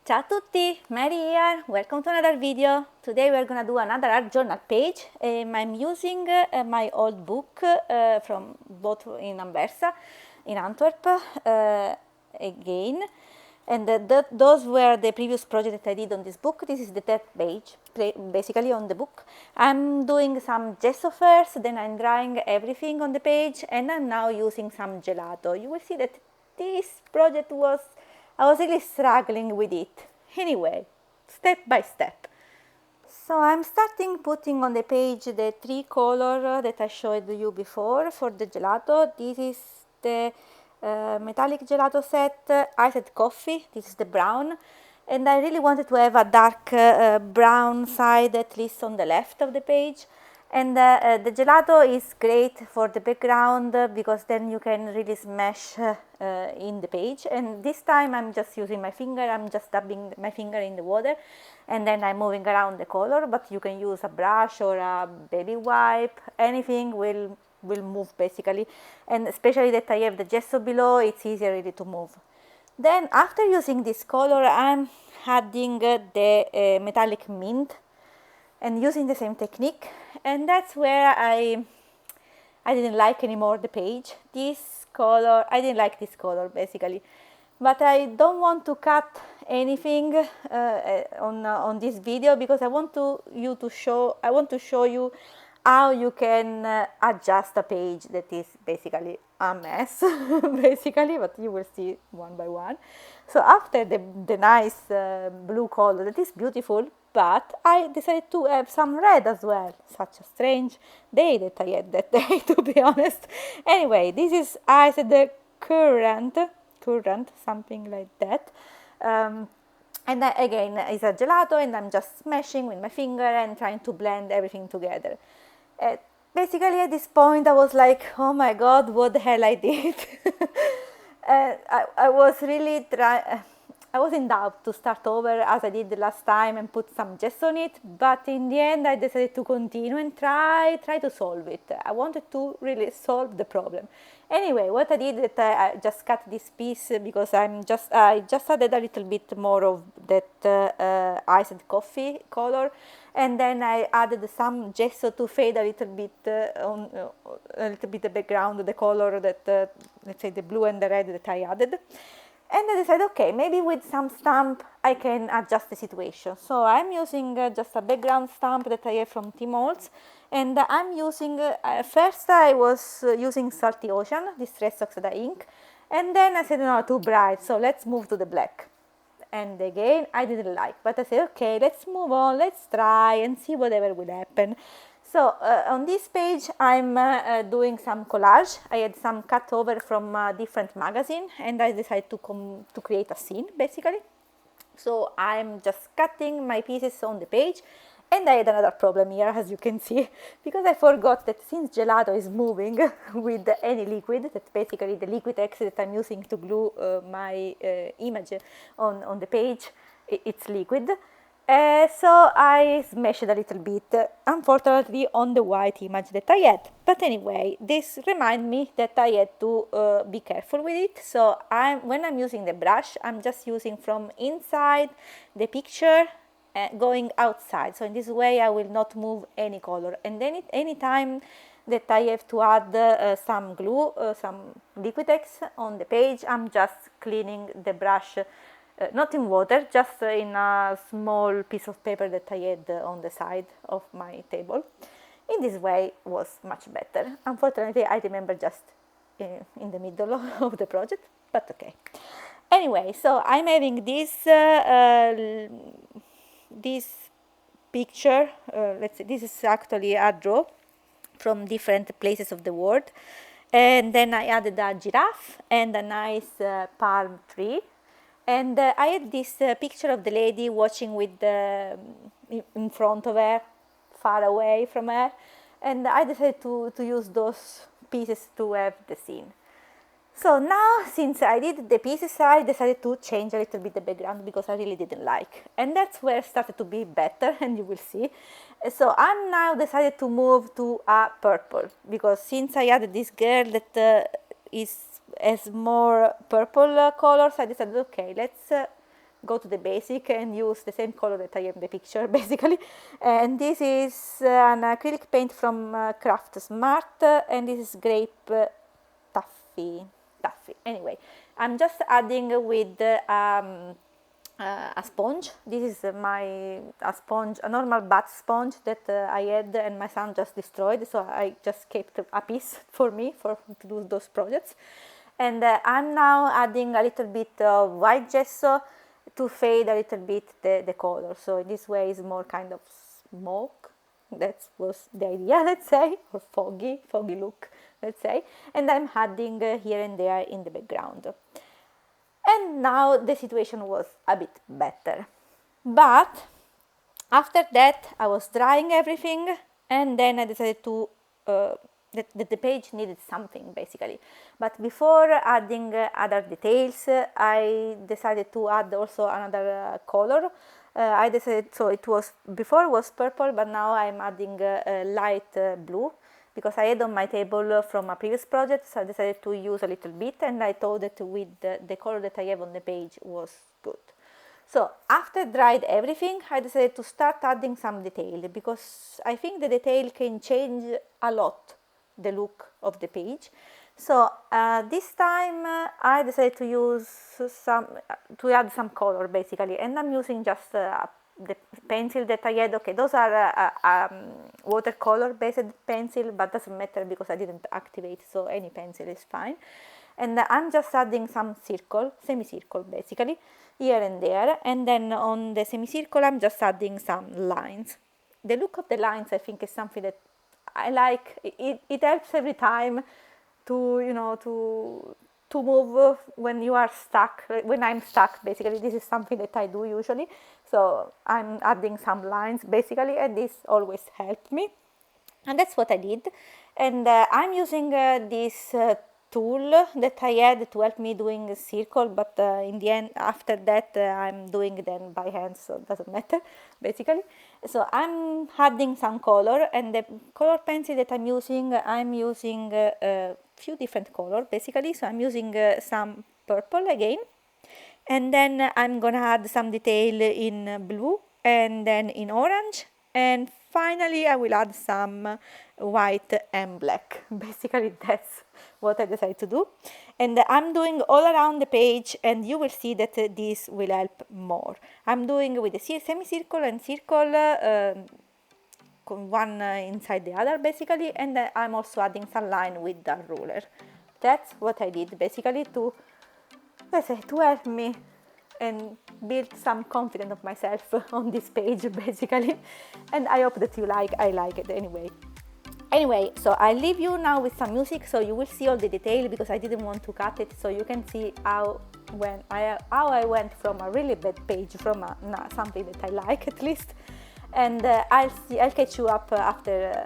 Ciao tutti, Mary here, welcome to another video. Today we're gonna do another art journal page. I'm using my old book from both in Anversa, in Antwerp, again. And those were the previous project that I did on this book. This is the third page, basically on the book. I'm doing some gesso first, then I'm drawing everything on the page, and I'm now using some gelato. You will see that this project I was really struggling with it. Anyway, step by step. So I'm starting putting on the page the three color that I showed you before for the gelato. This is the metallic gelato set, iced coffee. This is the brown. And I really wanted to have a dark brown side, at least on the left of the page. And the gelato is great for the background because then you can really smash in the page. And this time I'm just using my finger, I'm just dabbing my finger in the water and then I'm moving around the color, but you can use a brush or a baby wipe, anything will move basically. And especially that I have the gesso below, it's easier really to move. Then after using this color, I'm adding the metallic mint and using the same technique, and that's where I didn't like anymore the page. This color, I didn't like this color basically, but I don't want to cut anything on this video because I want to show you how you can adjust a page that is basically a mess basically, but you will see one by one. So after the nice blue color that is beautiful, but I decided to have some red as well. Such a strange day that I had that day, to be honest. Anyway, this is I said the currant, something like that. And again, it's a gelato, and I'm just smashing with my finger and trying to blend everything together. Basically, at this point, I was like, oh my god, what the hell I did. I was really I was in doubt to start over as I did the last time and put some gesso on it, but in the end I decided to continue and try to solve it. I wanted to really solve the problem. Anyway, what I did is I just cut this piece because I just added a little bit more of that iced coffee color, and then I added some gesso to fade a little bit a little bit the background, the color that let's say the blue and the red that I added. And I decided, okay, maybe with some stamp I can adjust the situation. So I'm using just a background stamp that I have from T-Molds, and I'm using, first I was using Salty Ocean, Distress Oxide ink, and then I said, no, too bright, so let's move to the black. And again, I didn't like, but I said, okay, let's move on, let's try and see whatever will happen. So on this page, I'm doing some collage. I had some cut over from a different magazine, and I decided to create a scene, basically. So I'm just cutting my pieces on the page, and I had another problem here, as you can see, because I forgot that since gelato is moving with any liquid, that's basically the Liquitex that I'm using to glue my image on the page, it's liquid. So I smashed a little bit, unfortunately, on the white image that I had. But anyway, this reminds me that I had to be careful with it. So when I'm using the brush, I'm just using from inside the picture going outside. So in this way, I will not move any color. And then any time that I have to add some glue, some Liquitex on the page, I'm just cleaning the brush. Not in water, just in a small piece of paper that I had on the side of my table. In this way was much better. Unfortunately, I remember just in the middle of the project, but okay. Anyway, so I'm having this picture. Let's see, this is actually a draw from different places of the world, and then I added a giraffe and a nice palm tree. And I had this picture of the lady watching with in front of her, far away from her, and I decided to use those pieces to have the scene. So now, since I did the pieces, I decided to change a little bit the background because I really didn't like. And that's where it started to be better, and you will see. So I'm now decided to move to a purple, because since I added this girl that has more purple colors, I decided, okay, let's go to the basic and use the same color that I have in the picture, basically. And this is an acrylic paint from Craft Smart, and this is grape taffy. Anyway, I'm just adding with a sponge. This is a sponge, a normal bath sponge that I had and my son just destroyed, so I just kept a piece for me to do those projects. And I'm now adding a little bit of white gesso to fade a little bit the color. So in this way it's more kind of smoke. That was the idea, let's say, or foggy look, let's say. And I'm adding here and there in the background. And now the situation was a bit better. But after that I was drying everything, and then I decided to that the page needed something, basically. But before adding other details, I decided to add also another color. I decided, so it was, before was purple, but now I'm adding light blue, because I had on my table from a previous project, so I decided to use a little bit, and I thought that with the color that I have on the page was good. So after dried everything, I decided to start adding some detail, because I think the detail can change a lot the look of the page. So this time I decided to use to add some color, basically, and I'm using just the pencil that I had. Okay, those are watercolor based pencil, but doesn't matter because I didn't activate, so any pencil is fine. And I'm just adding some semicircle, basically, here and there, and then on the semicircle I'm just adding some lines. The look of the lines, I think, is something that I like. It helps every time to move when you are stuck. When I'm stuck, basically, this is something that I do usually. So I'm adding some lines, basically, and this always helped me. And that's what I did. And I'm using this tool that I had to help me doing a circle, but in the end, after that, I'm doing it then by hand, so it doesn't matter, basically. So I'm adding some color, and the color pencil that I'm using a few different colors, basically. So I'm using some purple again, and then I'm gonna add some detail in blue, and then in orange, and finally I will add some white and black. Basically, that's what I decided to do, and I'm doing all around the page, and you will see that this will help more. I'm doing with the semicircle and circle, one inside the other, basically, and I'm also adding some line with the ruler. That's what I did, basically, to help me and build some confidence of myself on this page, basically. And I hope that I like it anyway. So I leave you now with some music, so you will see all the detail, because I didn't want to cut it, so you can see how I went from a really bad page from something that I like, at least. And I'll catch you up after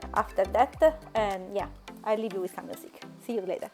that, and yeah, I'll leave you with some music. See you later.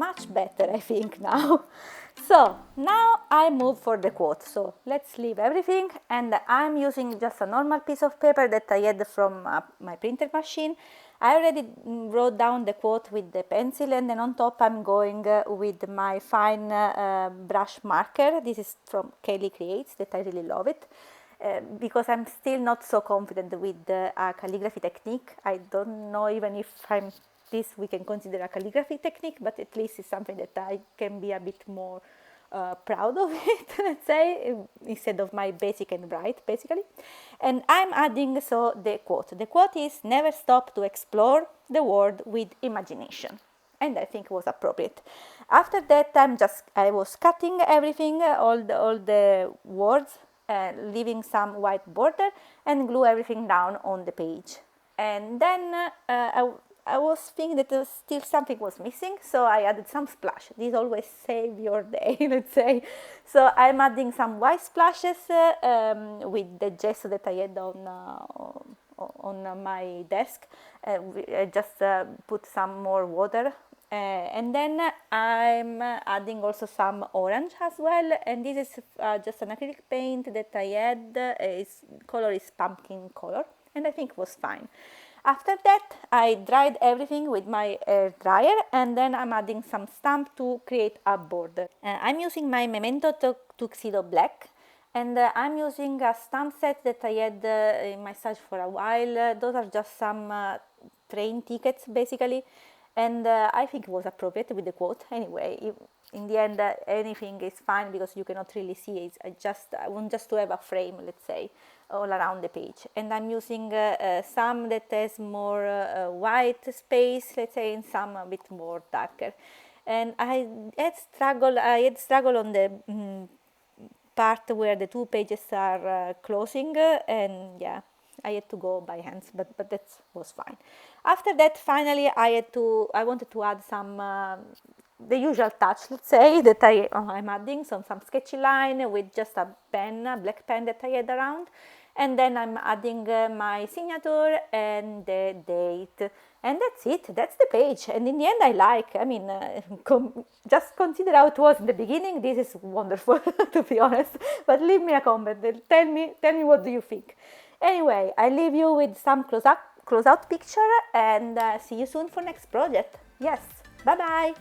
much better, I think, now. So now I move for the quote. So let's leave everything, and I'm using just a normal piece of paper that I had from my printer machine. I already wrote down the quote with the pencil, and then on top I'm going with my fine brush marker. This is from Kelly Creates, that I really love it. Because I'm still not so confident with a calligraphy technique. I don't know even if this we can consider a calligraphy technique, but at least it's something that I can be a bit more proud of it, let's say, instead of my basic and bright, basically. And I'm adding the quote. The quote is, "Never stop to explore the world with imagination." And I think it was appropriate. After that, I was cutting everything, all the words, leaving some white border, and glue everything down on the page. And then I was thinking that still something was missing, so I added some splash. These always save your day, let's say. So I'm adding some white splashes with the gesso that I had on my desk. I just put some more water. And then I'm adding also some orange as well, and this is just an acrylic paint that I had. Its color is pumpkin color, and I think it was fine. After that, I dried everything with my air dryer, and then I'm adding some stamp to create a border. I'm using my Memento Tuxedo Black, and I'm using a stamp set that I had in my stash for a while. Those are just some train tickets, basically. And I think it was appropriate with the quote. Anyway, in the end, anything is fine because you cannot really see it. I want just to have a frame, let's say, all around the page. And I'm using some that has more white space, let's say, and some a bit more darker. And I had struggle on the part where the two pages are closing, and yeah, I had to go by hands, but that was fine. After that, finally, I wanted to add some the usual touch, let's say, that I'm adding some sketchy line with just a black pen that I had around, and then I'm adding my signature and the date, and that's it. That's the page, and in the end, just consider how it was in the beginning. This is wonderful, to be honest. But leave me a comment. Tell me what do you think. Anyway, I leave you with some close-out picture, and see you soon for next project. Yes, bye bye.